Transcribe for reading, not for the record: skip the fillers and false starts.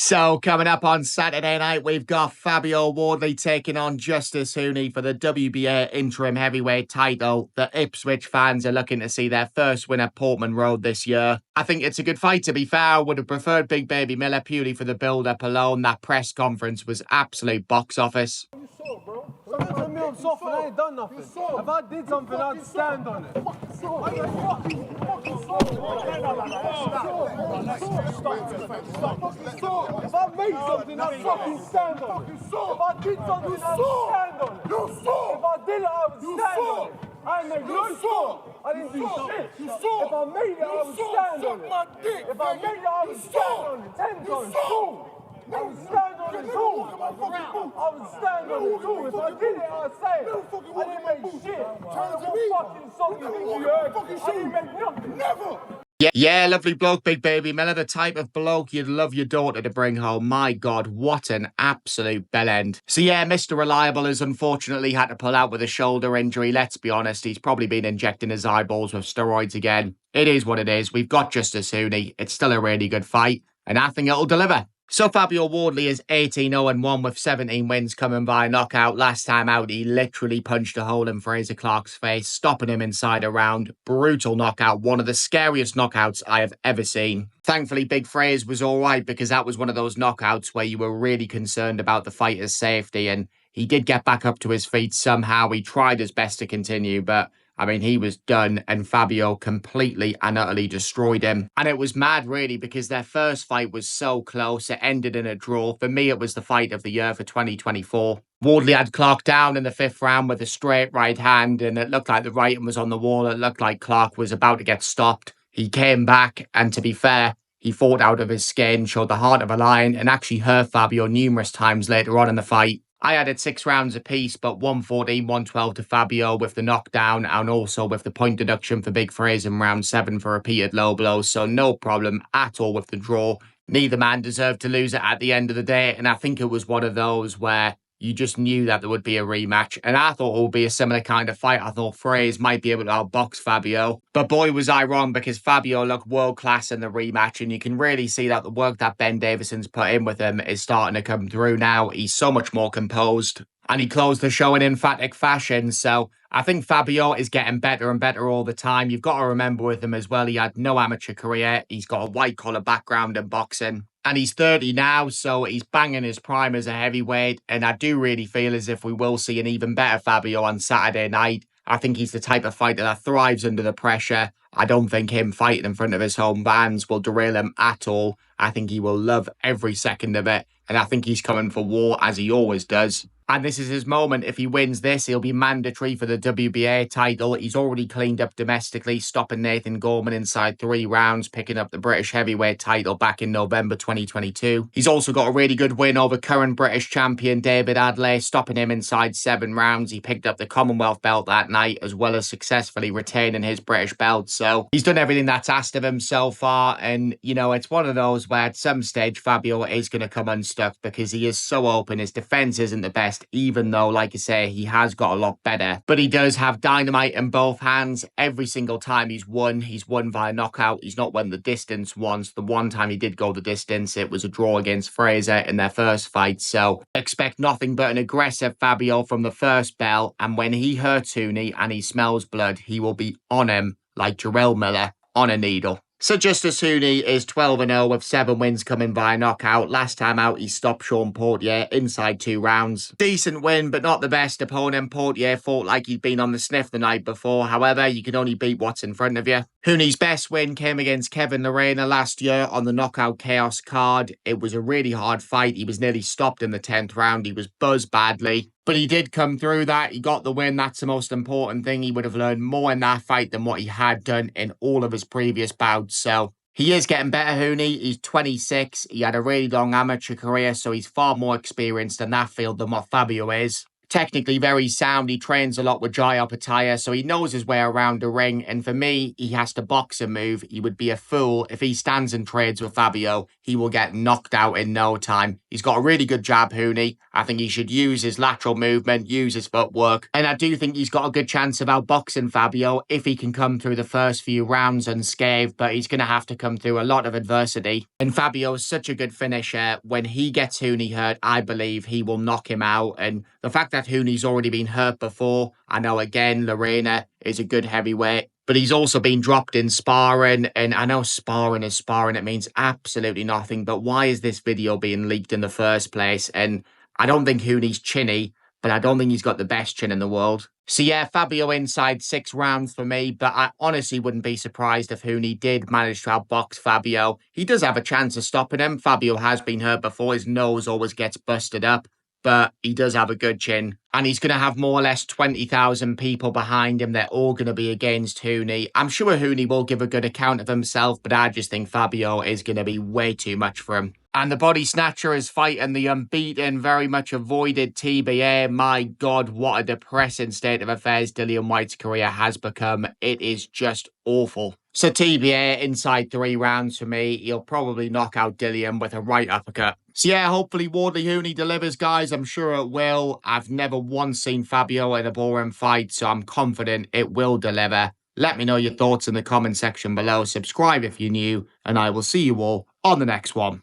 So, coming up on Saturday night, we've got Fabio Wardley taking on Justis Huni for the WBA interim heavyweight title. The Ipswich fans are looking to see their first win at Portman Road this year. I think it's a good fight, to be fair. I would have preferred Big Baby Miller purely for the build-up alone. That press conference was absolute box office. You saw, bro. Don't tell me I'm soft and I ain't done nothing. If I did something, I'd stand on it. If I made something, I'd fucking stand on it. If I did something, I'd stand on it. If I did it, I would stand on it. I ain't made no score. I didn't do shit. If I made it, I would stand on it. If I made it, I would stand on it. 10 times, cool. I would stand on it too. I would stand on it too. If I did it, I'd say it. I didn't make shit. What fucking song you think you heard? I didn't make nothing. Never. Yeah, lovely bloke, Big Baby Miller, the type of bloke you'd love your daughter to bring home. My God, what an absolute bellend. So yeah, Mr. Reliable has unfortunately had to pull out with a shoulder injury. Let's be honest, he's probably been injecting his eyeballs with steroids again. It is what it is. We've got Justis Huni. It's still a really good fight, and I think it'll deliver. So Fabio Wardley is 18-0-1 with 17 wins coming by knockout. Last time out, he literally punched a hole in Fraser Clark's face, stopping him inside a round. Brutal knockout, one of the scariest knockouts I have ever seen. Thankfully, Big Fraser was all right because that was one of those knockouts where you were really concerned about the fighter's safety, and he did get back up to his feet somehow. He tried his best to continue, but I mean, he was done, and Fabio completely and utterly destroyed him. And it was mad, really, because their first fight was so close. It ended in a draw. For me, it was the fight of the year for 2024. Wardley had Clark down in the 5th round with a straight right hand, and it looked like the writing was on the wall. It looked like Clark was about to get stopped. He came back, and to be fair, he fought out of his skin, showed the heart of a lion, and actually hurt Fabio numerous times later on in the fight. I added 6 rounds apiece, but 114-112 to Fabio with the knockdown and also with the point deduction for Big Fraser in round 7 for repeated low blows, so no problem at all with the draw. Neither man deserved to lose it at the end of the day, and I think it was one of those where you just knew that there would be a rematch, and I thought it would be a similar kind of fight. I thought Fraser might be able to outbox Fabio, but boy was I wrong, because Fabio looked world class in the rematch, and you can really see that the work that Ben Davison's put in with him is starting to come through now. He's so much more composed, and he closed the show in emphatic fashion. So I think Fabio is getting better and better all the time. You've got to remember with him as well, he had no amateur career. He's got a white collar background in boxing. And he's 30 now, so he's banging his prime as a heavyweight. And I do really feel as if we will see an even better Fabio on Saturday night. I think he's the type of fighter that thrives under the pressure. I don't think him fighting in front of his home fans will derail him at all. I think he will love every second of it. And I think he's coming for war, as he always does. And this is his moment. If he wins this, he'll be mandatory for the WBA title. He's already cleaned up domestically, stopping Nathan Gorman inside 3 rounds, picking up the British heavyweight title back in November 2022. He's also got a really good win over current British champion David Adley, stopping him inside 7 rounds. He picked up the Commonwealth belt that night, as well as successfully retaining his British belt. So he's done everything that's asked of him so far. And, you know, it's one of those where at some stage Fabio is going to come unstuck because he is so open. His defense isn't the best, even though, like I say, he has got a lot better. But he does have dynamite in both hands. Every single time he's won via knockout. He's not won the distance once. The one time he did go the distance, it was a draw against Fraser in their first fight. So expect nothing but an aggressive Fabio from the first bell. And when he hurts Huni and he smells blood, he will be on him like Jarell Miller on a needle. So Justis Huni is 12-0 with 7 wins coming by knockout. Last time out, he stopped Sean Portier inside 2 rounds. Decent win, but not the best opponent. Portier fought like he'd been on the sniff the night before. However, you can only beat what's in front of you. Huni's best win came against Kevin Lorena last year on the Knockout Chaos card. It was a really hard fight. He was nearly stopped in the 10th round. He was buzzed badly. But he did come through that. He got the win. That's the most important thing. He would have learned more in that fight than what he had done in all of his previous bouts. So he is getting better, Huni. He's 26. He had a really long amateur career, so he's far more experienced in that field than what Fabio is. technically very sound. He trains a lot with Jai Pataya, so he knows his way around the ring. And for me, he has to box and move. He would be a fool if he stands and trades with Fabio. He will get knocked out in no time. He's got a really good jab, Huni. I think he should use his lateral movement, use his footwork. And I do think he's got a good chance of outboxing Fabio if he can come through the first few rounds unscathed, but he's going to have to come through a lot of adversity. And Fabio is such a good finisher. When he gets Huni hurt, I believe he will knock him out. And the fact that Huni's already been hurt before, I know again, Lorena is a good heavyweight, but he's also been dropped in sparring. And I know sparring is sparring. It means absolutely nothing. But why is this video being leaked in the first place? And I don't think Huni's chinny, but I don't think he's got the best chin in the world. So yeah, Fabio inside 6 rounds for me, but I honestly wouldn't be surprised if Huni did manage to outbox Fabio. He does have a chance of stopping him. Fabio has been hurt before. His nose always gets busted up, but he does have a good chin. And he's going to have more or less 20,000 people behind him. They're all going to be against Huni. I'm sure Huni will give a good account of himself, but I just think Fabio is going to be way too much for him. And the body snatcher is fighting the unbeaten, very much avoided TBA. My God, what a depressing state of affairs Dillian Whyte's career has become. It is just awful. So TBA inside 3 rounds for me. He'll probably knock out Dillian with a right uppercut. So yeah, hopefully Wardley Huni delivers, guys. I'm sure it will. I've never once seen Fabio in a boring fight, so I'm confident it will deliver. Let me know your thoughts in the comment section below. Subscribe if you're new, and I will see you all on the next one.